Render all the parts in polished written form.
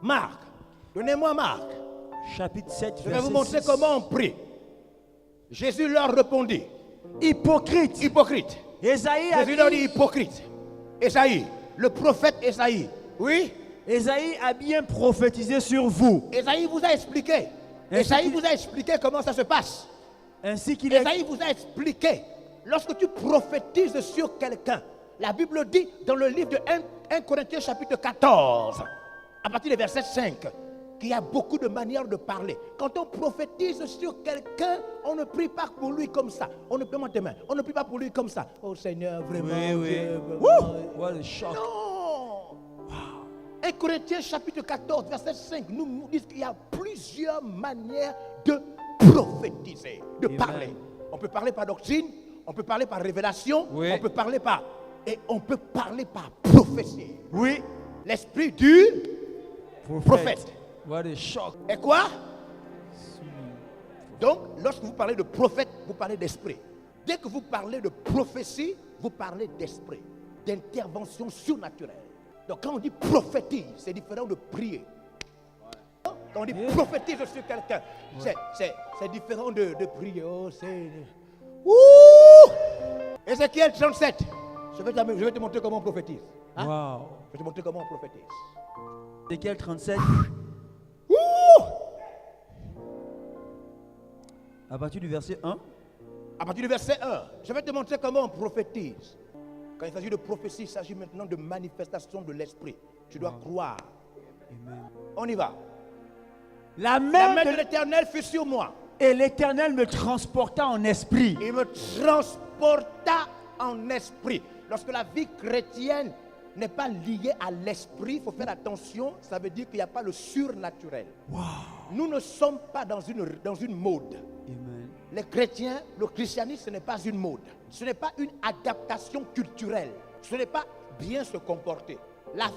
Marc, donnez-moi Marc. Chapitre 7, Je vais vous montrer comment on prie. Jésus leur répondit. Hypocrite. Hypocrite. Ésaïe a Jésus leur dit hypocrite. Ésaïe, le prophète Ésaïe. Oui. Ésaïe a bien prophétisé sur vous. Ésaïe vous a expliqué. Ésaïe vous a expliqué comment ça se passe. Ainsi qu'il est. Ésaïe vous a expliqué. Lorsque tu prophétises sur quelqu'un, la Bible dit dans le livre de 1 Corinthiens chapitre 14, à partir du verset 5, qu'il y a beaucoup de manières de parler. Quand on prophétise sur quelqu'un, on ne prie pas pour lui comme ça. On ne prie pas tes mains. On ne prie pas pour lui comme ça. Oh Seigneur, vraiment. Oui. Dieu, vraiment. What a shock. Non. 1 Corinthiens chapitre 14, verset 5, nous dit qu'il y a plusieurs manières de prophétiser, de parler. On peut parler par doctrine, on peut parler par révélation, on peut parler par... Et on peut parler par prophétie. Oui. L'esprit du prophète. What a shock. Et quoi? Donc, lorsque vous parlez de prophète, vous parlez d'esprit. Dès que vous parlez de prophétie, vous parlez d'esprit, d'intervention surnaturelle. Donc, quand on dit prophétise, c'est différent de prier. Quand on dit prophétise sur quelqu'un, c'est différent de prier. Oh, c'est... Ézéchiel 37. Je vais te montrer comment on prophétise. Hein? Wow. Je vais te montrer comment on prophétise. Ézéchiel 37. À partir du verset 1. À partir du verset 1, je vais te montrer comment on prophétise. Quand il s'agit de prophétie, il s'agit maintenant de manifestation de l'esprit. Tu dois croire. Amen. On y va. La La main main de de l'Éternel fut sur moi. Et l'Éternel me transporta en esprit. Il me transporta en esprit. Lorsque la vie chrétienne n'est pas liée à l'esprit, il faut faire attention. Ça veut dire qu'il n'y a pas le surnaturel. Wow. Nous ne sommes pas dans une mode. Amen. Les chrétiens, le christianisme, ce n'est pas une mode. Ce n'est pas une adaptation culturelle. Ce n'est pas bien se comporter. La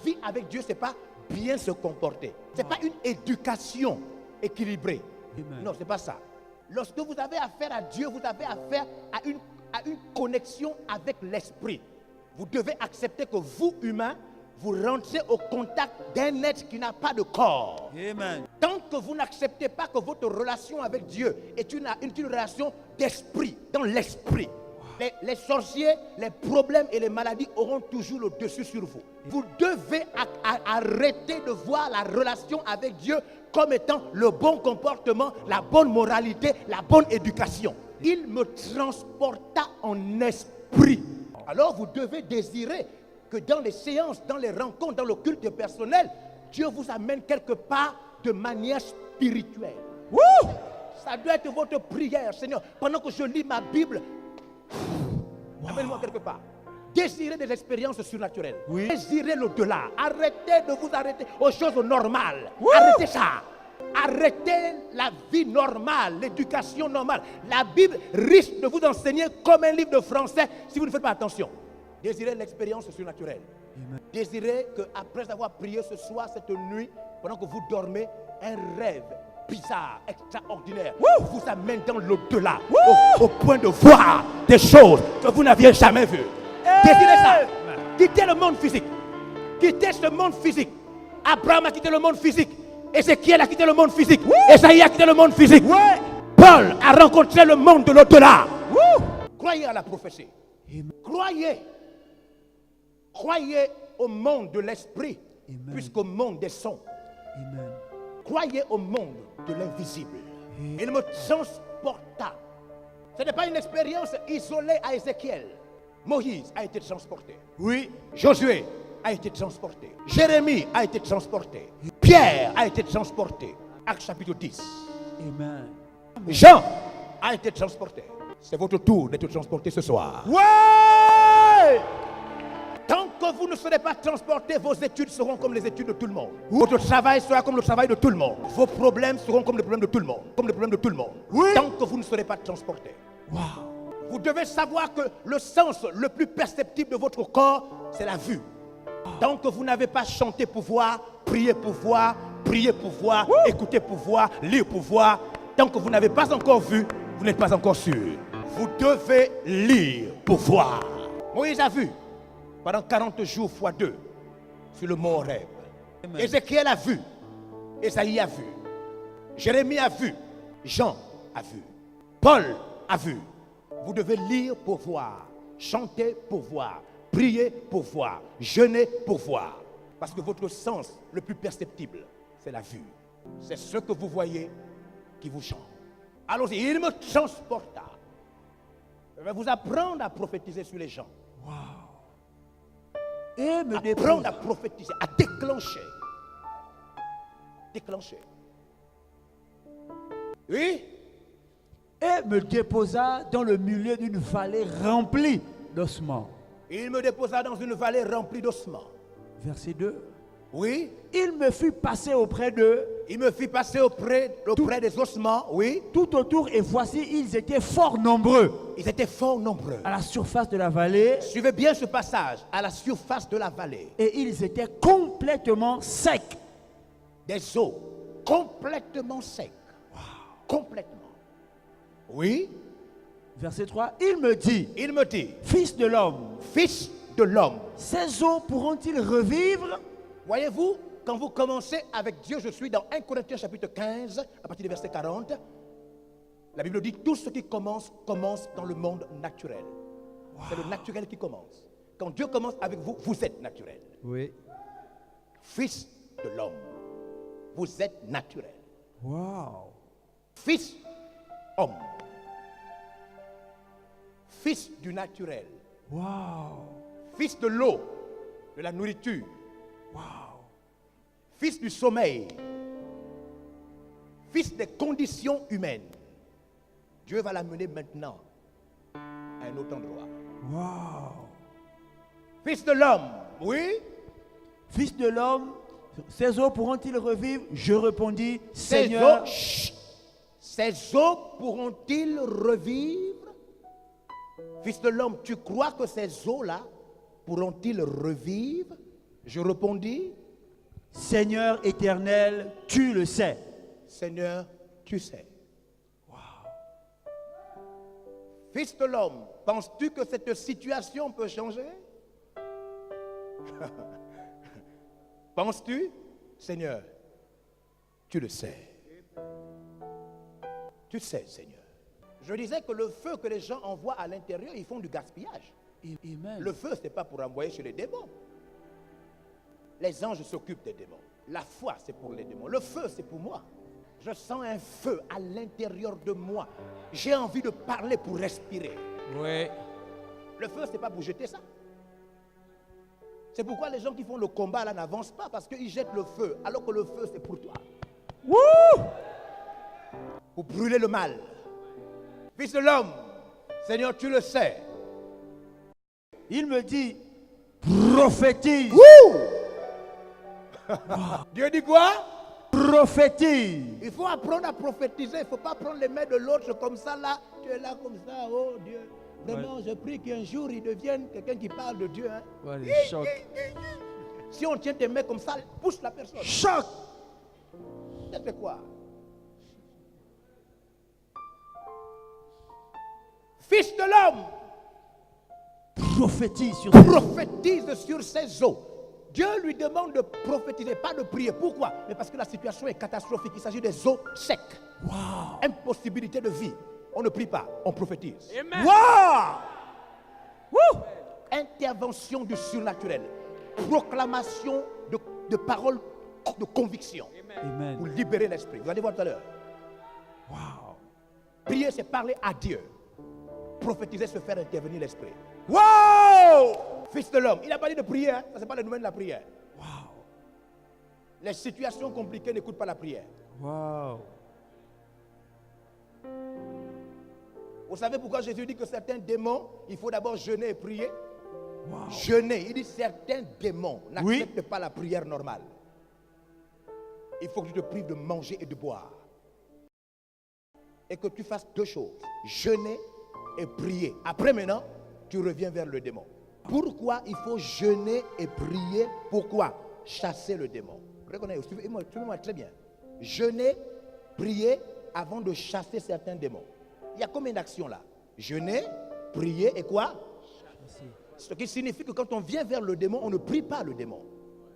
vie avec Dieu, ce n'est pas bien se comporter. Ce n'est pas une éducation équilibrée. Amen. Non, ce n'est pas ça. Lorsque vous avez affaire à Dieu, vous avez affaire à une connexion avec l'esprit. Vous devez accepter que vous, humains, vous rentrez au contact d'un être qui n'a pas de corps. Amen. Tant que vous n'acceptez pas que votre relation avec Dieu est une relation d'esprit, dans l'esprit, les sorciers, les problèmes et les maladies auront toujours le dessus sur vous. Vous devez arrêter de voir la relation avec Dieu comme étant le bon comportement, la bonne moralité, la bonne éducation. Il me transporta en esprit. Alors vous devez désirer que dans les séances, dans les rencontres, dans le culte personnel, Dieu vous amène quelque part de manière spirituelle. Woo! Ça doit être votre prière, Seigneur. Pendant que je lis ma Bible, amène-moi quelque part. Désirez des expériences surnaturelles. Oui. Désirez l'au-delà. Arrêtez de vous arrêter aux choses normales. Woo! Arrêtez ça. Arrêtez la vie normale, l'éducation normale. La Bible risque de vous enseigner comme un livre de français si vous ne faites pas attention. Désirez l'expérience surnaturelle. Amen. Désirez qu'après avoir prié ce soir, cette nuit, pendant que vous dormez, un rêve bizarre, extraordinaire, vous amène dans l'au-delà, au point de voir des choses que vous n'aviez jamais vues. Désirez ça. Quittez le monde physique. Quittez ce monde physique. Abraham a quitté le monde physique. Ézéchiel a quitté le monde physique. Ésaïe a quitté le monde physique. Paul a rencontré le monde de l'au-delà. Croyez à la prophétie. Croyez. Croyez au monde de l'esprit, puisqu'au monde des sons. Amen. Croyez au monde de l'invisible. Il me transporta. Ce n'est pas une expérience isolée à Ézéchiel. Moïse a été transporté. Oui. Josué a été transporté. Jérémie a été transporté. Pierre a été transporté. Acte chapitre 10. Amen. Jean a été transporté. C'est votre tour d'être transporté ce soir. Ouais! Tant que vous ne serez pas transporté, vos études seront comme les études de tout le monde. Votre travail sera comme le travail de tout le monde. Vos problèmes seront comme les problèmes de tout le monde. Comme les problèmes de tout le monde. Oui. Tant que vous ne serez pas transporté. Wow. Vous devez savoir que le sens le plus perceptible de votre corps, c'est la vue. Tant que vous n'avez pas chanté pour voir, prié pour voir, écouter pour voir, lire pour voir, tant que vous n'avez pas encore vu, vous n'êtes pas encore sûr. Vous devez lire pour voir. Moïse a vu pendant 40 jours fois 2 sur le mont Horeb. Amen. Ézéchiel a vu, Ésaïe a vu, Jérémie a vu, Jean a vu, Paul a vu. Vous devez lire pour voir, chanter pour voir, prier pour voir, jeûner pour voir. Parce que votre sens le plus perceptible, c'est la vue. C'est ce que vous voyez qui vous change. Allons-y, il me transporta. Je vais vous apprendre à prophétiser sur les gens. Et me Apprendre à déposa, prophétiser, à déclencher. Déclencher. Oui? et me déposa dans le milieu d'une vallée remplie d'ossements. Il me déposa dans une vallée remplie d'ossements. Verset 2. Oui? Il me fit passer auprès d'eux, Il me fit passer auprès des ossements. Oui? tout autour, et voici, ils étaient fort nombreux Ils étaient fort nombreux. à la surface de la vallée, Suivez bien ce passage. À la surface de la vallée. et ils étaient complètement secs. Des eaux complètement secs. Complètement. Oui? Verset 3. Il me dit, Il me dit, fils de l'homme, fils de l'homme. ces eaux pourront-ils revivre? Voyez-vous, quand vous commencez avec Dieu, je suis dans 1 Corinthiens chapitre 15, à partir du verset 40. La Bible dit, tout ce qui commence, commence dans le monde naturel. C'est le naturel qui commence. Quand Dieu commence avec vous, vous êtes naturel. Oui. Fils de l'homme. Vous êtes naturel. Wow. Fils homme. Fils du naturel. Wow. Fils de l'eau, de la nourriture. Wow. Fils du sommeil. Fils des conditions humaines. Dieu va l'amener maintenant à un autre endroit. Wow. Fils de l'homme, oui. Fils de l'homme, ces eaux pourront-ils revivre? Je répondis, Ces Seigneur, eaux, chut, ces eaux pourront-ils revivre? Fils de l'homme, tu crois que ces eaux-là pourront-ils revivre? Je répondis, Seigneur éternel, tu le sais. Seigneur, tu sais. Fils de l'homme, penses-tu que cette situation peut changer? Penses-tu? Seigneur, tu le sais. Tu sais, Seigneur. Je disais que le feu que les gens envoient à l'intérieur, ils font du gaspillage. Amen. Le feu, ce n'est pas pour envoyer chez les démons. Les anges s'occupent des démons. La foi, c'est pour les démons. Le feu, c'est pour moi. Je sens un feu à l'intérieur de moi. J'ai envie de parler pour respirer. Oui. Le feu, ce n'est pas pour jeter ça. C'est pourquoi les gens qui font le combat là n'avancent pas, parce qu'ils jettent le feu, alors que le feu, c'est pour toi. Wouh! Pour brûler le mal. Fils de l'homme, Seigneur, tu le sais. Il me dit, prophétise. Dieu dit quoi? Prophétise. Il faut apprendre à prophétiser. Il ne faut pas prendre les mains de l'autre comme ça là. Tu es là comme ça, oh Dieu. Vraiment, je prie qu'un jour il devienne quelqu'un qui parle de Dieu. Hein. Ouais, choc. Si on tient tes mains comme ça, pousse la personne. Choc. Ça fait quoi? Fils de l'homme, Prophétise sur prophétise sur ses eaux. Dieu lui demande de prophétiser, pas de prier. Pourquoi? Mais parce que la situation est catastrophique. Il s'agit des eaux secs. Wow. Impossibilité de vie. On ne prie pas, on prophétise. Wow. Wouh. Intervention du surnaturel. Proclamation de paroles de conviction. Amen. Pour libérer l'esprit. Vous allez voir tout à l'heure. Wow. Prier, c'est parler à Dieu. Prophétiser, c'est faire intervenir l'esprit. Wow. Fils de l'homme, il n'a pas dit de prier, hein? Ça c'est pas le domaine de la prière. Wow. Les situations compliquées n'écoutent pas la prière. Wow. Vous savez pourquoi Jésus dit que certains démons, il faut d'abord jeûner et prier? Wow. Jeûner, il dit certains démons n'acceptent pas la prière normale. Il faut que tu te prives de manger et de boire. Et que tu fasses deux choses, jeûner et prier. Après maintenant, tu reviens vers le démon. Pourquoi il faut jeûner et prier? Pourquoi? Chasser le démon. Suivez-moi très bien. Jeûner, prier avant de chasser certains démons. Il y a combien d'actions là? Jeûner, prier et quoi? Ce qui signifie que quand on vient vers le démon, on ne prie pas le démon.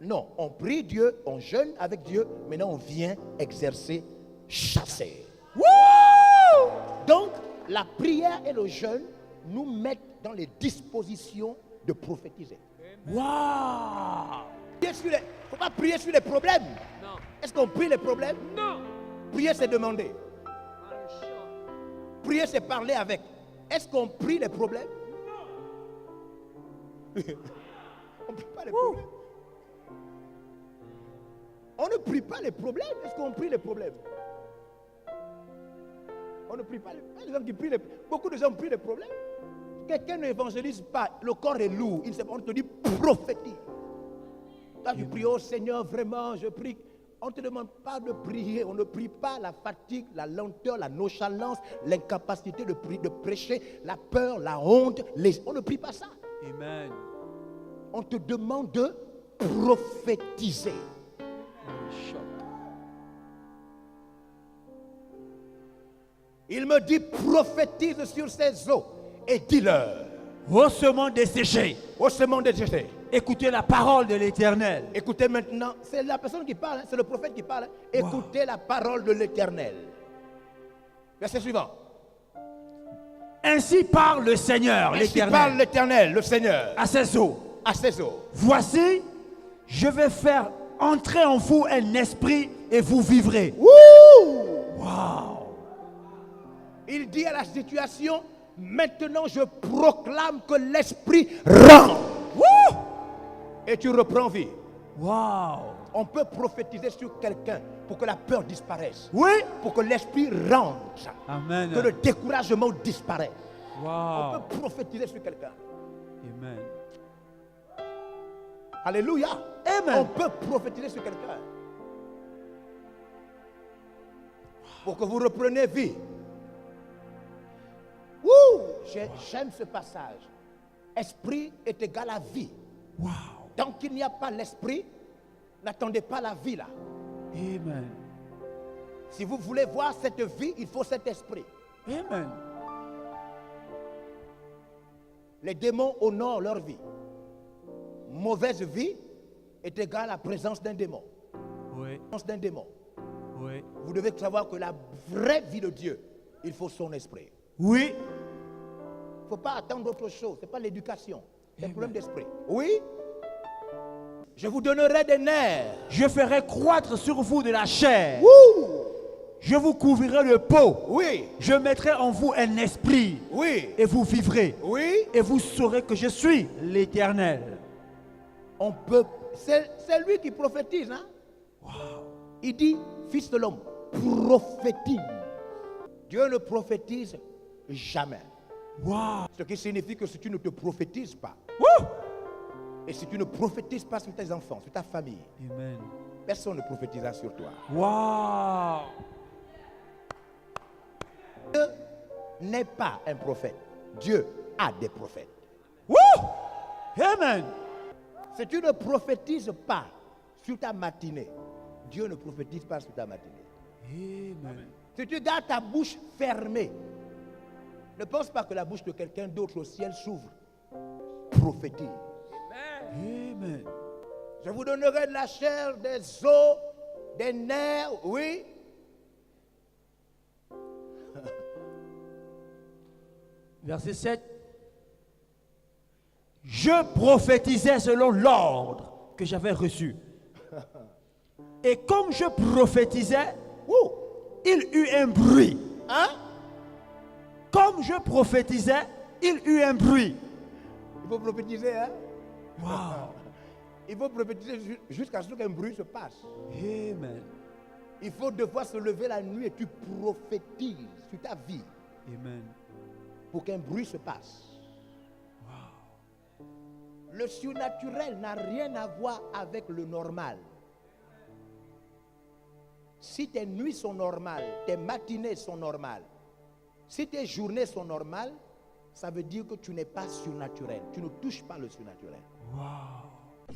Non, on prie Dieu, on jeûne avec Dieu, maintenant on vient exercer, chasser. Wouh! Donc, la prière et le jeûne nous mettent dans les dispositions de prophétiser. Waouh! Il ne faut pas prier sur les problèmes. Non. Est-ce qu'on prie les problèmes? Non. Prier, c'est demander. Prier, c'est parler avec. Est-ce qu'on prie les problèmes? Non. On ne prie pas les problèmes. On ne prie pas les problèmes. Est-ce qu'on prie les problèmes? On ne prie pas les gens qui prient les problèmes. Beaucoup de gens prient les problèmes. Quelqu'un n'évangélise pas. Le corps est lourd. On te dit prophétise. Quand tu pries, oh Seigneur, vraiment, je prie. On ne te demande pas de prier. On ne prie pas la fatigue, la lenteur, la nonchalance, l'incapacité de prêcher, la peur, la honte. On ne prie pas ça. Amen. On te demande de prophétiser. Il me dit prophétise sur ces eaux et dis-leur. Ô semences desséchées, Ô semences desséchées, écoutez la parole de l'Éternel. écoutez maintenant, c'est la personne qui parle, c'est le prophète qui parle. Écoutez la parole de l'Éternel. Verset suivant. Ainsi parle le Seigneur, Ainsi l'Éternel, parle l'Éternel, le Seigneur, à ses eaux. à ses eaux. Voici, je vais faire entrer en vous un esprit et vous vivrez. Wouh! Waouh! Il dit à la situation, maintenant je proclame que l'esprit rentre. Wouh! Et tu reprends vie. Waouh! On peut prophétiser sur quelqu'un pour que la peur disparaisse. Oui! Pour que l'esprit rentre. Amen. Que le découragement disparaisse. On Waouh! peut prophétiser sur quelqu'un. Amen. Alléluia. Amen. On peut prophétiser sur quelqu'un. Pour que vous repreniez vie. Wouh! J'aime ce passage. Esprit est égal à vie. Waouh! Tant qu'il n'y a pas l'esprit, n'attendez pas la vie là. Amen. Si vous voulez voir cette vie, il faut cet esprit. Amen. Les démons honorent leur vie. Mauvaise vie est égale à la présence d'un démon. Oui. Présence d'un démon. Oui. Vous devez savoir que la vraie vie de Dieu, il faut son esprit. Oui. Il ne faut pas attendre autre chose. Ce n'est pas l'éducation. C'est un Amen. problème d'esprit. Oui. Je vous donnerai des nerfs. Je ferai croître sur vous de la chair. Wouh! Je vous couvrirai de peau. Oui. Je mettrai en vous un esprit. Oui. Et vous vivrez. Oui. Et vous saurez que je suis l'Éternel. On peut. C'est lui qui prophétise. Hein? Wow. Il dit, fils de l'homme, prophétise. Dieu ne prophétise jamais. Wow. Ce qui signifie que si tu ne te prophétises pas, Woo. et si tu ne prophétises pas sur tes enfants, sur ta famille, Amen. personne ne prophétisera sur toi. Wow. Dieu n'est pas un prophète. Dieu a des prophètes. Woo. Amen. Si tu ne prophétises pas sur ta matinée, Dieu ne prophétise pas sur ta matinée. Amen. Si tu gardes ta bouche fermée, ne pense pas que la bouche de quelqu'un d'autre au ciel s'ouvre. Prophétise. Amen. Je vous donnerai de la chair, des os, des nerfs, oui. Verset 7. Je prophétisais selon l'ordre que j'avais reçu. Et comme je prophétisais, Ouh. il eut un bruit. Hein? Comme je prophétisais, il eut un bruit. Il faut prophétiser, hein? Wow. Il faut prophétiser jusqu'à ce qu'un bruit se passe. Amen. Il faut devoir se lever la nuit et tu prophétises sur ta vie Amen. pour qu'un bruit se passe. Wow. Le surnaturel n'a rien à voir avec le normal. Si tes nuits sont normales, tes matinées sont normales, si tes journées sont normales, ça veut dire que tu n'es pas surnaturel. Tu ne touches pas le surnaturel. Wow.